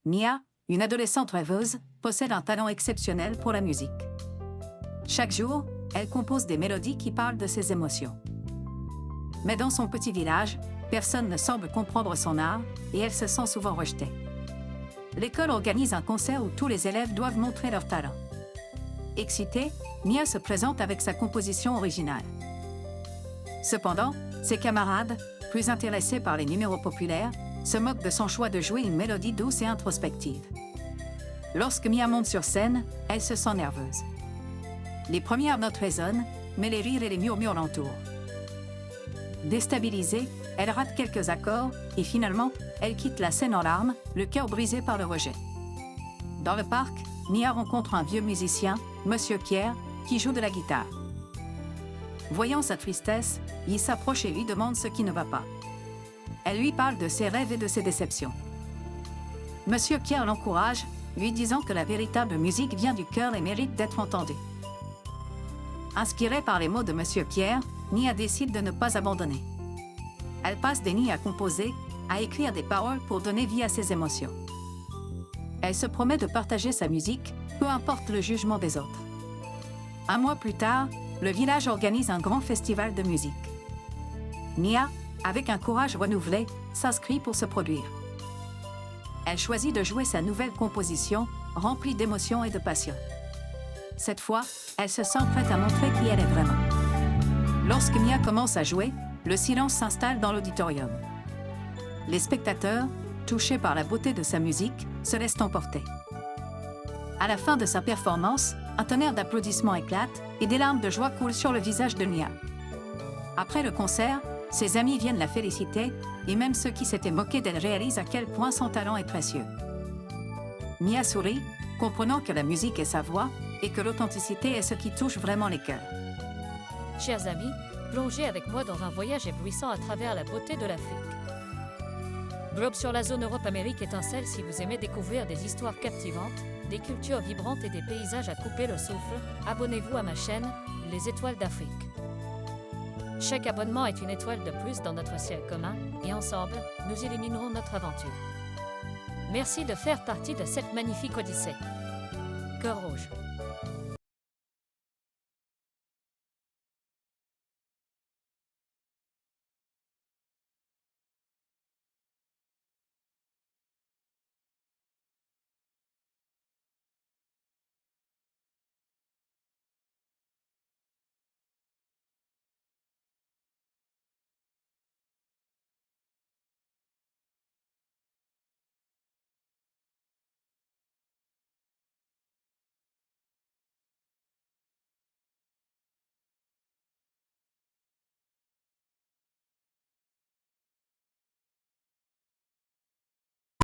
Mia, une adolescente rêveuse, possède un talent exceptionnel pour la musique. Chaque jour, elle compose des mélodies qui parlent de ses émotions. Mais dans son petit village, personne ne semble comprendre son art et elle se sent souvent rejetée. L'école organise un concert où tous les élèves doivent montrer leur talent. Excitée, Mia se présente avec sa composition originale. Cependant, ses camarades, plus intéressés par les numéros populaires, se moquent de son choix de jouer une mélodie douce et introspective. Lorsque Mia monte sur scène, elle se sent nerveuse. Les premières notes résonnent, mais les rires et les murmures l'entourent. Déstabilisée, elle rate quelques accords et finalement, elle quitte la scène en larmes, le cœur brisé par le rejet. Dans le parc, Mia rencontre un vieux musicien, Monsieur Pierre, qui joue de la guitare. Voyant sa tristesse, il s'approche et lui demande ce qui ne va pas. Elle lui parle de ses rêves et de ses déceptions. Monsieur Pierre l'encourage, lui disant que la véritable musique vient du cœur et mérite d'être entendue. Inspirée par les mots de Monsieur Pierre, Mia décide de ne pas abandonner. Elle passe des nuits à composer, à écrire des paroles pour donner vie à ses émotions. Elle se promet de partager sa musique, peu importe le jugement des autres. Un mois plus tard, le village organise un grand festival de musique. Mia, avec un courage renouvelé, s'inscrit pour se produire. Elle choisit de jouer sa nouvelle composition, remplie d'émotion et de passion. Cette fois, elle se sent prête à montrer qui elle est vraiment. Lorsque Mia commence à jouer, le silence s'installe dans l'auditorium. Les spectateurs, touchés par la beauté de sa musique, se laissent emporter. À la fin de sa performance, un tonnerre d'applaudissements éclate et des larmes de joie coulent sur le visage de Mia. Après le concert, ses amis viennent la féliciter et même ceux qui s'étaient moqués d'elle réalisent à quel point son talent est précieux. Mia sourit, comprenant que la musique est sa voix et que l'authenticité est ce qui touche vraiment les cœurs. Chers amis, plongez avec moi dans un voyage éblouissant à travers la beauté de l'Afrique. Globe sur la zone Europe-Amérique étincelle si vous aimez découvrir des histoires captivantes, des cultures vibrantes et des paysages à couper le souffle, abonnez-vous à ma chaîne, Les Étoiles d'Afrique. Chaque abonnement est une étoile de plus dans notre ciel commun et ensemble, nous illuminerons notre aventure. Merci de faire partie de cette magnifique odyssée. Cœur rouge.